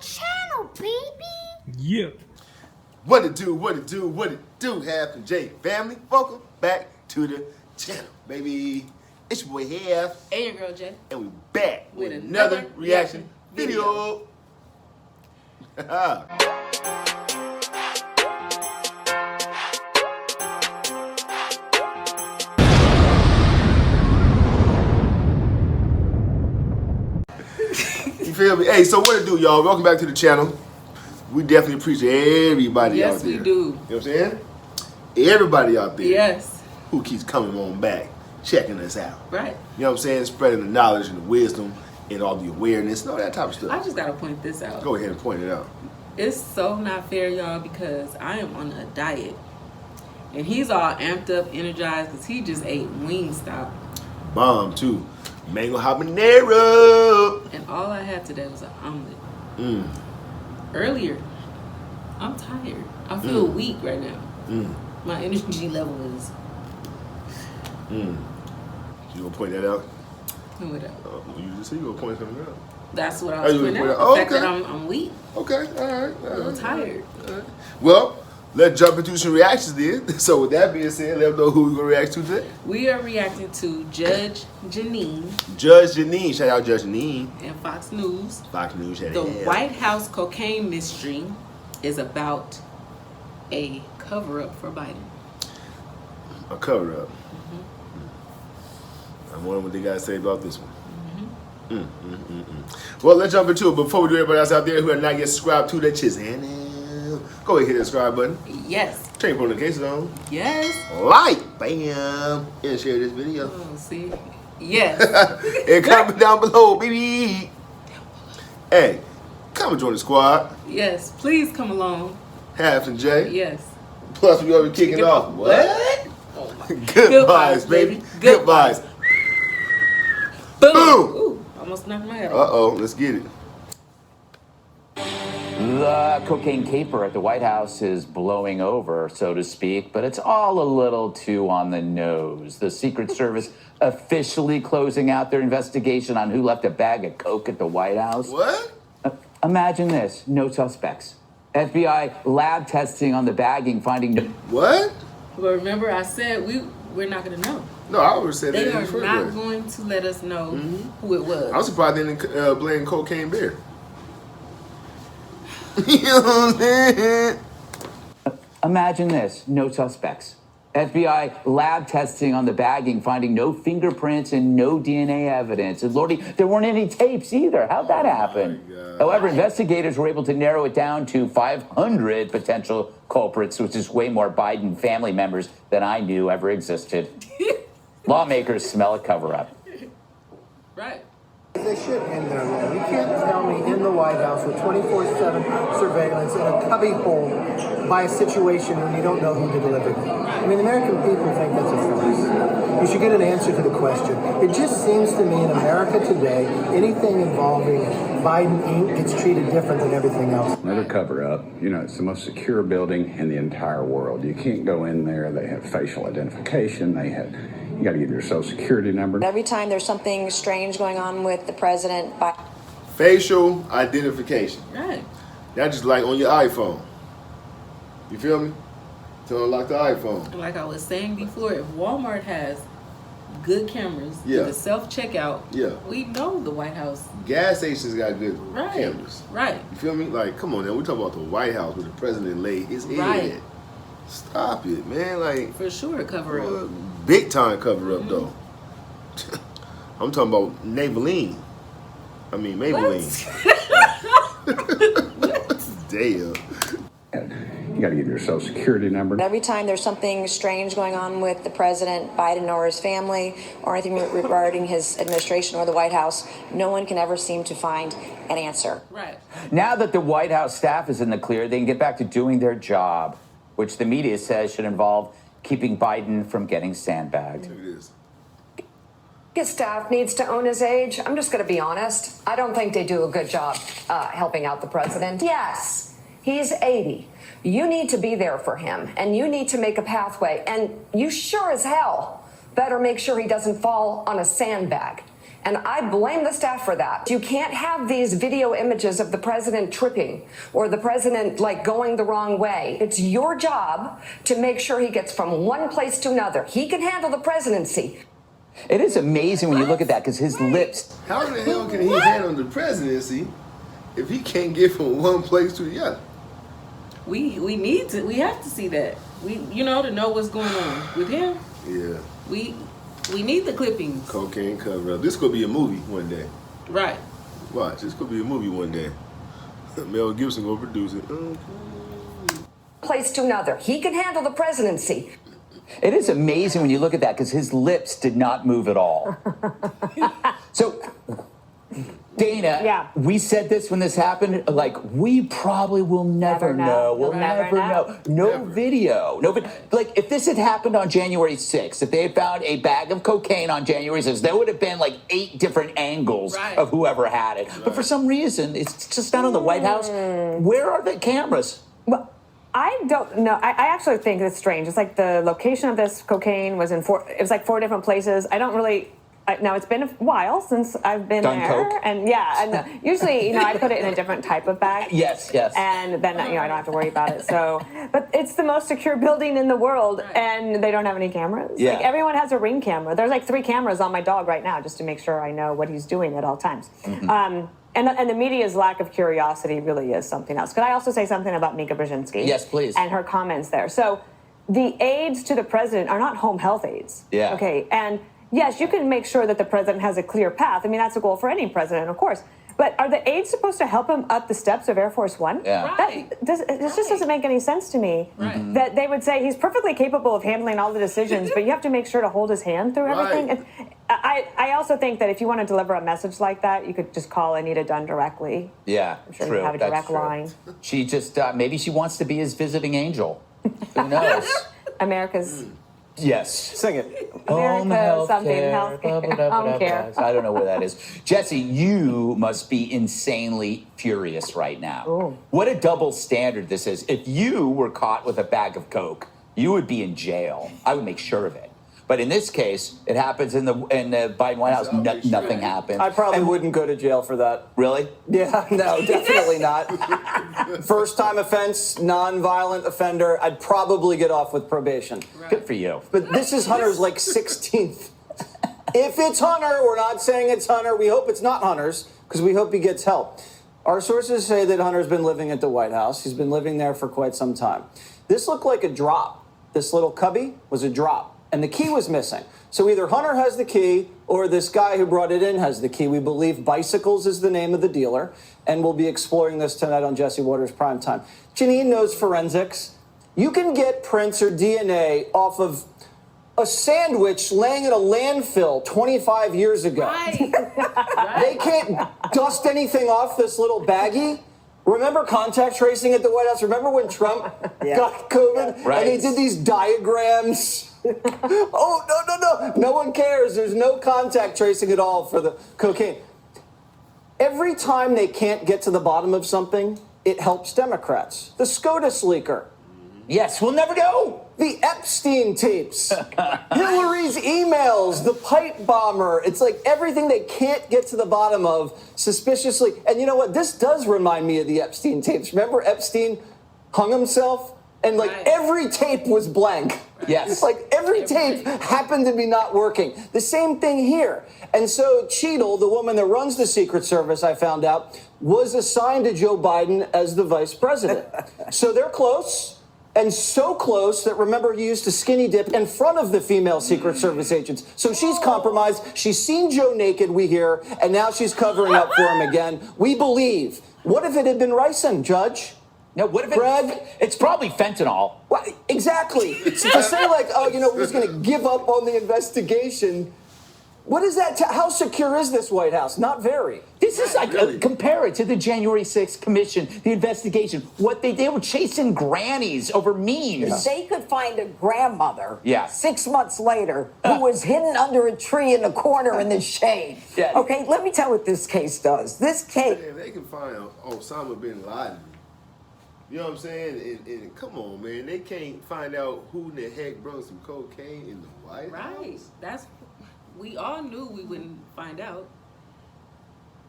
channel, baby. Yeah. What it do, Half and J family. Welcome back to the channel, baby. It's your boy Half. And your girl Jay. And we back with another reaction video. You feel me? Hey, so what it do, y'all? Welcome back to the channel. We definitely appreciate everybody out there. Yes, we do. You know what I'm saying? Everybody out there. Yes. Who keeps coming on back, checking us out. Right. You know what I'm saying? Spreading the knowledge and the wisdom and all the awareness and all that type of stuff. I just got to point this out. Go ahead and point it out. It's so not fair, y'all, because I am on a diet. And he's all amped up, energized, because he just ate Wingstop. Bomb, too. Mango habanero. And all I had today was an omelet. Earlier, I'm tired. I feel weak right now. My energy level is... You gonna point that out? What else? You just said you gonna point something out. That's what I was pointing out. Oh, The fact okay. that I'm weak. Okay, all right. A little tired. All right. Well, let's jump into some reactions then. So with that being said, let them know who we're gonna react to today. We are reacting to Judge Jeanine. Judge Jeanine. Shout out Judge Jeanine. And Fox News. Fox News. The White House cocaine mystery is about a cover-up for Biden. A cover-up. I'm wondering what they got to say about this one. Well, let's jump into it. Before we do, everybody else out there who are not yet subscribed to the channel, go ahead and hit the subscribe button. Yes. Turn your notifications on. Yes. Like, bam, and share this video. Oh, see? Yes. And comment down below, baby. Hey, come and join the squad. Yes. Please come along. Half and J. Yes. Plus, we gonna be kicking off. What? Oh my. Good vibes, baby. Good vibes. Boom. Boom. Ooh, almost knocked my head off. Uh-oh, let's get it. The cocaine caper at the White House is blowing over, so to speak, but it's all a little too on the nose. The Secret Service officially closing out their investigation on who left a bag of coke at the White House. What? Imagine this, no suspects. FBI lab testing on the bagging, finding no... What? But remember, I said we're not going to know. No, I would have said They that in are the first not place. going to let us know who it was. I'm surprised they didn't blame Cocaine Bear. You know what I'm saying? Imagine this, no suspects. FBI lab testing on the bagging, finding no fingerprints and no DNA evidence. And Lordy, there weren't any tapes either. How'd that happen? However, investigators were able to narrow it down to 500 potential culprits, which is way more Biden family members than I knew ever existed. Lawmakers smell a cover-up. Right. They should end their role. You can't tell me in the White House with 24/7 surveillance in a cubbyhole by a situation when you don't know who delivered it. I mean, the American people think that's a farce. You should get an answer to the question. It just seems to me in America today, anything involving Biden Inc. gets treated different than everything else. Another cover-up. You know, it's the most secure building in the entire world. You can't go in there. They have facial identification. You got to give your social security number. Every time there's something strange going on with the president, Facial identification. Right. That's just like on your iPhone. You feel me? To unlock the iPhone. And like I was saying before, if Walmart has good cameras, the self-checkout, we know the White House. Gas stations got good cameras. Right. You feel me? Like, come on now. We talking about the White House where the president laid his head. Right. Stop it, man. Like, for sure, cover up. Big time cover up, though. I'm talking about Maybelline. I mean, Maybelline. Damn. You got to give your social security number. every time there's something strange going on with the president, Biden, or his family, or anything regarding his administration or the White House, no one can ever seem to find an answer. Right. Now that the White House staff is in the clear, they can get back to doing their job, which the media says should involve keeping Biden from getting sandbagged. Look at this. His staff needs to own his age. I'm just going to be honest. I don't think they do a good job helping out the president. Yes, he's 80. You need to be there for him, and you need to make a pathway. And you sure as hell better make sure he doesn't fall on a sandbag. And I blame the staff for that. You can't have these video images of the president tripping or the president like going the wrong way. It's your job to make sure he gets from one place to another. He can handle the presidency. It is amazing when you look at that because his lips. How the hell can he handle the presidency if he can't get from one place to the other? We have to see that. To know what's going on with him. Yeah. We need the clippings. Cocaine cover up. This could be a movie one day. Right. Watch, this could be a movie one day. Mel Gibson will produce it. Place to another. He can handle the presidency. It is amazing when you look at that because his lips did not move at all. So, Dana, we said this when this happened, like, we probably will never know. We'll never know. No video. Like, if this had happened on January 6th, if they had found a bag of cocaine on January 6th, there would have been like 8 different angles of whoever had it. But for some reason, it's just not on the White House. Where are the cameras? Well, I don't know. I actually think it's strange. It's like the location of this cocaine was in 4 different places. I don't really... Now, it's been a while since I've been there. Coke. And usually, I put it in a different type of bag. Yes. And then, I don't have to worry about it. So, but it's the most secure building in the world, and they don't have any cameras. Yeah. Like, everyone has a Ring camera. There's like 3 cameras on my dog right now just to make sure I know what he's doing at all times. Mm-hmm. And the media's lack of curiosity really is something else. Could I also say something about Mika Brzezinski? Yes, please. And her comments there. So, the aides to the president are not home health aides. Yeah. Okay, and... Yes, you can make sure that the president has a clear path. I mean, that's a goal for any president, of course. But are the aides supposed to help him up the steps of Air Force One? Yeah. This just doesn't make any sense to me. Right. That they would say he's perfectly capable of handling all the decisions, but you have to make sure to hold his hand through everything. And I also think that if you want to deliver a message like that, you could just call Anita Dunn directly. Yeah, I'm sure true. you have a direct line. She just, maybe she wants to be his visiting angel. Who knows? America's... Yes. Sing it. America something, home care. I don't know where that is. Jesse, you must be insanely furious right now. Ooh. What a double standard this is. If you were caught with a bag of coke, you would be in jail. I would make sure of it. But in this case, it happens in the Biden White House. Nothing happened. I probably wouldn't go to jail for that. Really? Yeah, no, definitely not. First-time offense, non-violent offender, I'd probably get off with probation. Right. Good for you. But this is Hunter's, 16th. If it's Hunter, we're not saying it's Hunter. We hope it's not Hunter's, because we hope he gets help. Our sources say that Hunter's been living at the White House. He's been living there for quite some time. This looked like a drop. This little cubby was a drop. And the key was missing. So either Hunter has the key or this guy who brought it in has the key. We believe Bicycles is the name of the dealer. And we'll be exploring this tonight on Jesse Waters Primetime. Janine knows forensics. You can get prints or DNA off of a sandwich laying in a landfill 25 years ago. Right. They can't dust anything off this little baggie. Remember contact tracing at the White House? Remember when Trump got COVID? Right. And he did these diagrams? Oh, no. No one cares. There's no contact tracing at all for the cocaine. Every time they can't get to the bottom of something, it helps Democrats. The SCOTUS leaker. Yes, we'll never know. The Epstein tapes. Hillary's emails. The pipe bomber. It's like everything they can't get to the bottom of suspiciously. And you know what? This does remind me of the Epstein tapes. Remember Epstein hung himself? And every tape was blank. Yes. Every tape happened to be not working. The same thing here. And so Cheadle, the woman that runs the Secret Service, I found out, was assigned to Joe Biden as the vice president. So they're close. And so close that, remember, he used to skinny dip in front of the female Secret Service agents. So she's compromised. She's seen Joe naked, we hear, and now she's covering up for him again. We believe. What if it had been ricin, Judge? No, what if Greg? It's probably fentanyl. Well, exactly. To say we're just going to give up on the investigation. What is that? How secure is this White House? Not very. This is compare it to the January 6th commission, the investigation. What they were chasing grannies over memes. They could find a grandmother 6 months later who was hidden under a tree in a corner in the shade. Yeah. Okay, let me tell you what this case does. This case... Man, they can find Osama bin Laden. You know what I'm saying? And come on, man. They can't find out who in the heck brought some cocaine in the White House. Right. We all knew we wouldn't find out.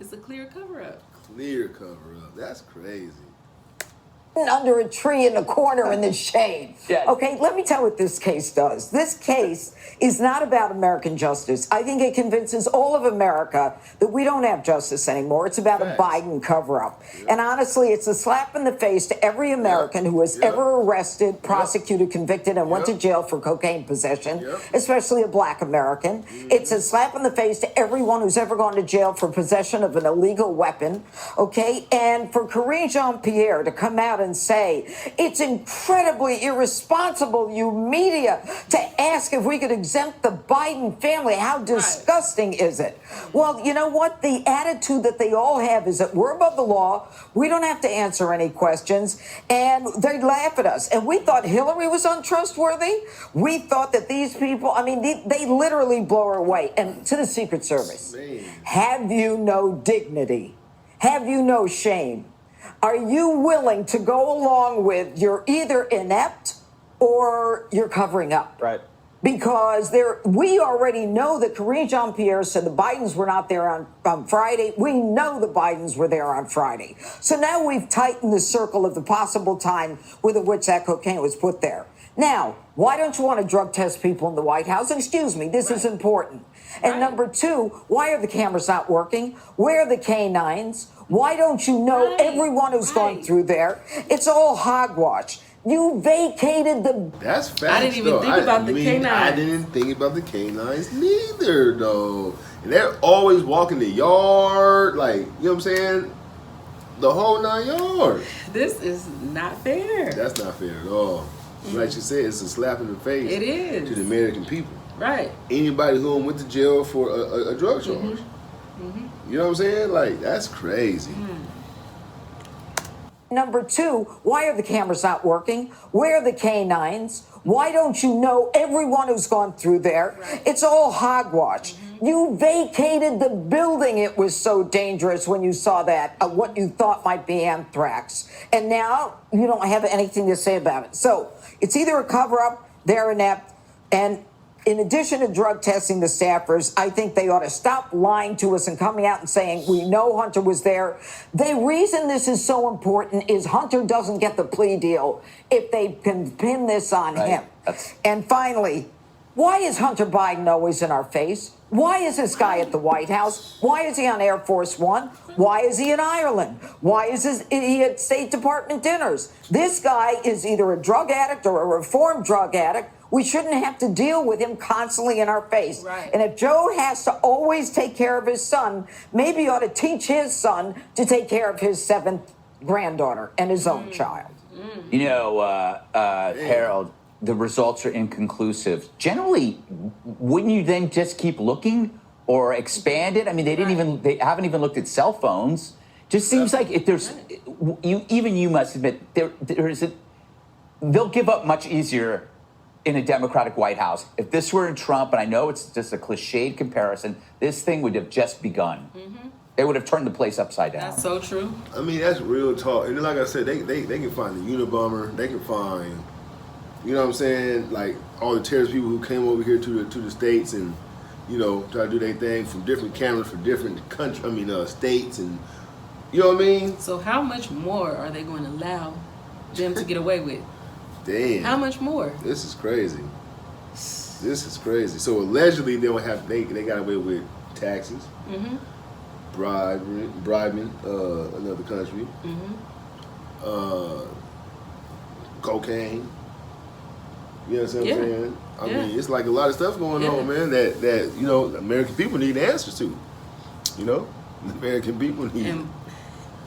It's a clear cover-up. Clear cover-up. That's crazy. Under a tree in a corner in the shade. Yes. Okay, let me tell you what this case does. This case is not about American justice. I think it convinces all of America that we don't have justice anymore. It's about a Biden cover-up. And honestly, it's a slap in the face to every American who was ever arrested, prosecuted, convicted, and went to jail for cocaine possession, especially a black American. It's a slap in the face to everyone who's ever gone to jail for possession of an illegal weapon, okay? And for Karine Jean-Pierre to come out and say, it's incredibly irresponsible, you media, to ask if we could exempt the Biden family. How disgusting is it? Well, you know what? The attitude that they all have is that we're above the law. We don't have to answer any questions. And they laugh at us. And we thought Hillary was untrustworthy. We thought that these people, I mean, they literally blow her away. And to the Secret Service, have you no dignity? Have you no shame? Are you willing to go along with you're either inept or you're covering up? Right. Because we already know that Karine Jean-Pierre said the Bidens were not there on Friday. We know the Bidens were there on Friday. So now we've tightened the circle of the possible time with which that cocaine was put there. Now, why don't you want to drug test people in the White House? Excuse me, this is important. And number two, why are the cameras not working? Where are the canines? Why don't you know everyone who's gone through there? It's all hogwash. You vacated the... That's facts, I didn't even think about the canines. I didn't think about the canines neither, though. And they're always walking the yard, like, you know what I'm saying? The whole 9 yards. This is not fair. That's not fair at all. Like you said, it's a slap in the face. It is. To the American people. Right. Anybody who went to jail for a drug charge. You know what I'm saying? Like, that's crazy. Number two, why are the cameras not working? Where are the canines? Why don't you know everyone who's gone through there? It's all hogwash. You vacated the building. It was so dangerous when you saw that, what you thought might be anthrax. And now you don't have anything to say about it. So it's either a cover-up, they're inept, and in addition to drug testing the staffers, I think they ought to stop lying to us and coming out and saying, we know Hunter was there. The reason this is so important is Hunter doesn't get the plea deal if they can pin this on him. And finally, why is Hunter Biden always in our face? Why is this guy at the White House? Why is he on Air Force One? Why is he in Ireland? Why is he at State Department dinners? This guy is either a drug addict or a reformed drug addict. We shouldn't have to deal with him constantly in our face. And if Joe has to always take care of his son, maybe he ought to teach his son to take care of his 7th granddaughter and his own child. You know, Harold, the results are inconclusive. Generally, wouldn't you then just keep looking or expand it? I mean, they haven't even looked at cell phones. Just seems like if there's, you must admit, they'll give up much easier in a Democratic White House. If this were in Trump, and I know it's just a cliched comparison, this thing would have just begun. They would have turned the place upside down. That's so true. I mean, that's real talk. And then, like I said, they can find the Unabomber. They can find, you know what I'm saying, like all the terrorist people who came over here to the States and, you know, try to do their thing from different cameras for different states, and you know what I mean? So how much more are they going to allow them to get away with? Damn. How much more? This is crazy. This is crazy. So allegedly they got away with taxes, bribing another country, cocaine. You know what I'm saying? I mean, it's like a lot of stuff going on, man, that you know, American people need answers to. You know? The American people need.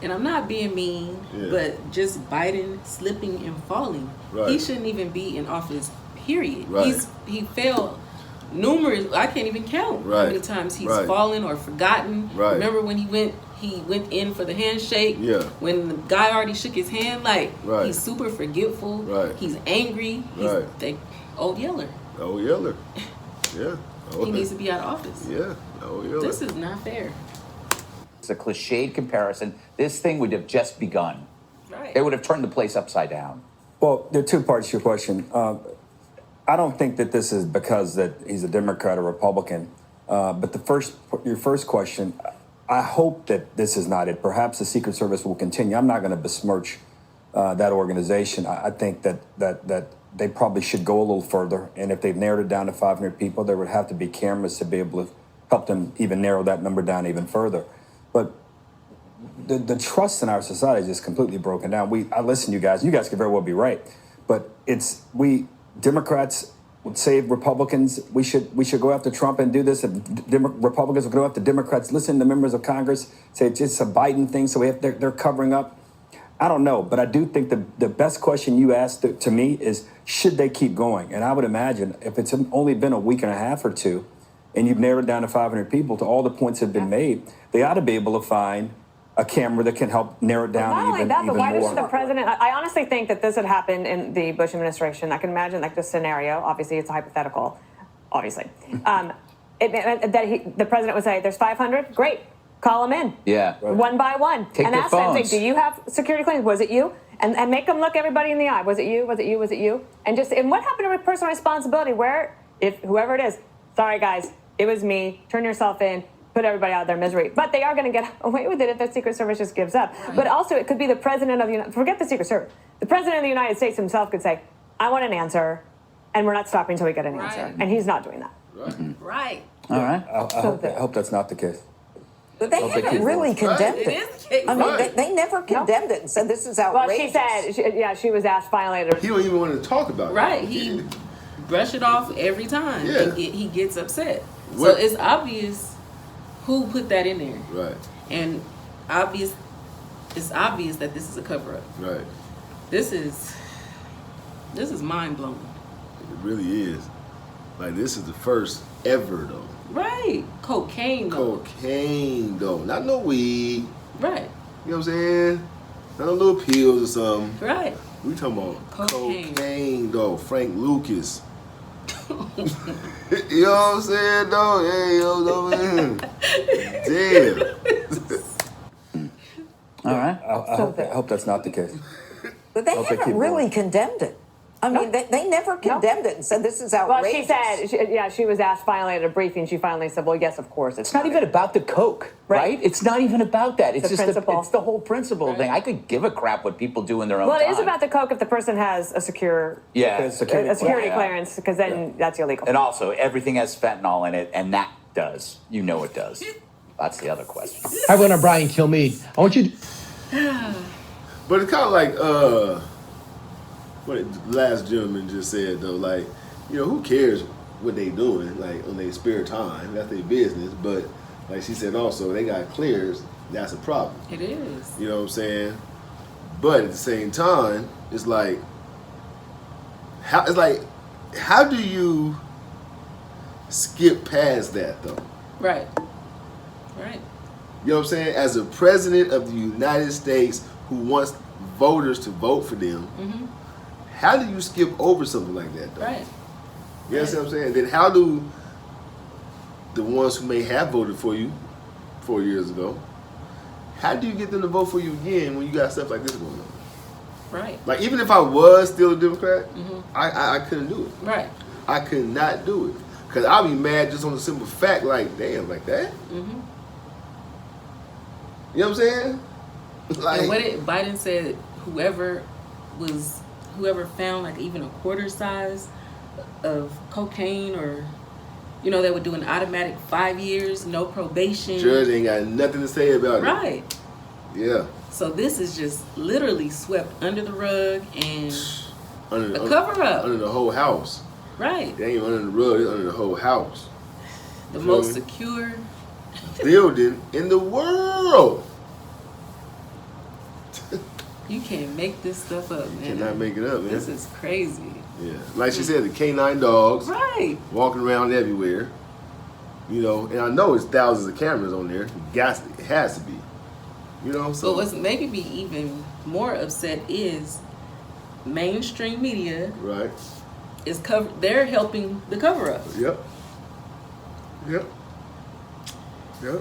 And I'm not being mean, but just Biden slipping and falling. Right. He shouldn't even be in office, period. Right. He failed numerous, I can't even count how many times he's fallen or forgotten. Right. Remember when he went in for the handshake? Yeah. When the guy already shook his hand, he's super forgetful. Right. He's angry. He's old Yeller. Old Yeller. Yeah. He needs to be out of office. Yeah. Old Yeller. This is not fair. It's a cliched comparison. This thing would have just begun. Right. They would have turned the place upside down. Well, there are two parts to your question. I don't think that this is because that he's a Democrat or Republican. But your first question, I hope that this is not it. Perhaps the Secret Service will continue. I'm not going to besmirch that organization. I think that they probably should go a little further. And if they've narrowed it down to 500 people, there would have to be cameras to be able to help them even narrow that number down even further. But the trust in our society is just completely broken down. I listen to you guys. You guys could very well be right. But Democrats would say Republicans, we should go after Trump and do this. Republicans will go after Democrats. Listen to members of Congress say it's just a Biden thing, so they're covering up. I don't know, but I do think the best question you asked to me is, should they keep going? And I would imagine if it's only been a week and a half or two, and you've narrowed down to 500 people, to all the points that have been made, they ought to be able to find a camera that can help narrow it down not only even that, but why more. does the president? I honestly think that this had happened in the Bush administration. I can imagine like this scenario. Obviously, it's a hypothetical. Obviously, the president would say, "There's 500. Great, call them in. Yeah, one by one, Take and their ask them. phones. Say, do you have security clearance? Was it you? And make them look everybody in the eye. Was it you? Was it you? Was it you? And what happened to personal responsibility? Where if whoever it is, sorry guys, it was me. Turn yourself in. Put everybody out of their misery. But they are going to get away with it if the Secret Service just gives up. Right. But also, it could be the president of the United States. Forget the Secret Service. The president of the United States himself could say, I want an answer, and we're not stopping until we get an answer. And he's not doing that. Right. All right. I hope that's not the case. But they haven't really condemned it. It is the case. I mean, they never condemned it and said this is outrageous. Well, she said, she was asked finally. He don't even want to talk about it. Right. He brush it off every time. Yeah. And he gets upset. What? So it's obvious who put that in there. Right. And it's obvious that this is a cover up. Right. This is mind blowing. It really is. Like, this is the first ever though. Right. Cocaine though. Cocaine though. Not no weed. Right. You know what I'm saying? Not no little pills or something. Right. We talking about Cocaine. cocaine though. Frank Lucas. You know what I'm saying though? Hey, yo, man. Damn. All right. I hope that's not the case. But they haven't really condemned it. I mean, they never condemned it and said this is outrageous. Well, she said, she was asked finally at a briefing. She finally said, well, yes, of course. It's not even about the coke, right? It's not even about that. It's The just principle. it's the whole principle thing. I could give a crap what people do in their own Well, time. it is about the coke if the person has a secure Security clearance, because then that's illegal. And also, everything has fentanyl in it, and that does. You know it does. That's the other question. Hi, everyone. I'm Brian Kilmeade. I want you to... But it's kind of like what the last gentleman just said though. Like, you know, who cares what they doing? Like on their spare time, that's their business. But like she said, also they got clears. That's a problem. It is. You know what I'm saying? But at the same time, it's like, how do you skip past that though? Right. Right. You know what I'm saying? As a president of the United States who wants voters to vote for them, how do you skip over something like that, though? Right. You know what I'm saying? Then how do the ones who may have voted for you 4 years ago, how do you get them to vote for you again when you got stuff like this going on? Right. Like, even if I was still a Democrat, I couldn't do it. Right. I could not do it. Because I'll be mad just on the simple fact, like, damn, like that? You know what I'm saying? Like, And Biden said whoever found like even a quarter size of cocaine, or they would do an automatic 5 years, no probation. Judge ain't got nothing to say about it. Right. Yeah. So this is just literally swept under the rug and Under a cover up. Under the whole house. Right. They ain't even under the rug, it's under the whole house. The most secure building in the world. You can't make this stuff up, man. Cannot make it up, man. This is crazy. Yeah. Like she said, the canine dogs. Right. Walking around everywhere. And I know it's thousands of cameras on there. It has to be. So. But what's making me even more upset is mainstream media. Right. They're helping the cover up. Yep.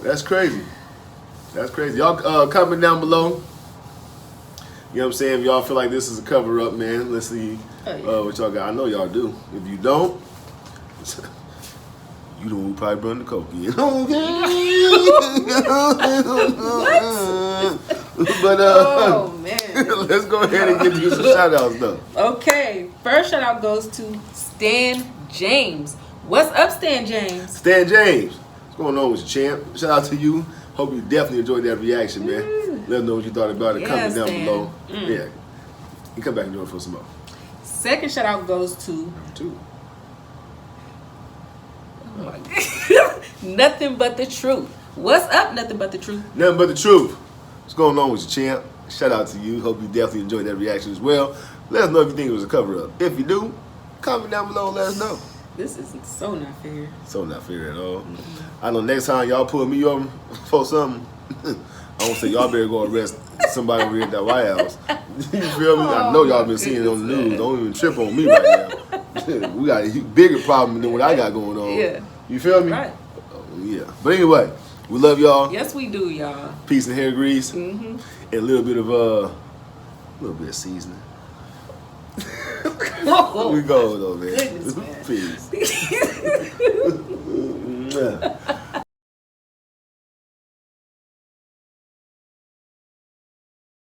That's crazy. Y'all comment down below. You know what I'm saying? If y'all feel like this is a cover up, man, let's see what y'all got. I know y'all do. If you don't, you the one who probably brought the coke in. Okay. But Oh man. let's go ahead and get you some shout outs though. Okay, first shout out goes to Stan James. What's up, Stan James? Stan James, what's going on with you, champ? Shout out to you. Hope you definitely enjoyed that reaction, man. Let us know what you thought about it. Yeah, Comment down Stan. below. Yeah, you come back and join for some more. Second shout out goes to Number 2. oh my God. Nothing But the Truth. What's up, Nothing But the Truth? Nothing but the truth. What's going on with you, champ? Shout out to you. Hope you definitely enjoyed that reaction as well. Let us know if you think it was a cover up. If you do, comment down below and let us know. This is so not fair. So not fair at all. I know next time y'all pull me over for something, I won't say y'all better go arrest somebody over here at that White House. You feel me? I know y'all been seeing it on the news. Don't even trip on me right now. We got a bigger problem than what I got going on. Yeah. You feel me? Right. Yeah. But anyway, we love y'all. Yes, we do, y'all. Peace and hair grease. And a little bit of seasoning. Whoa. We go though, man. Goodness, man. Peace.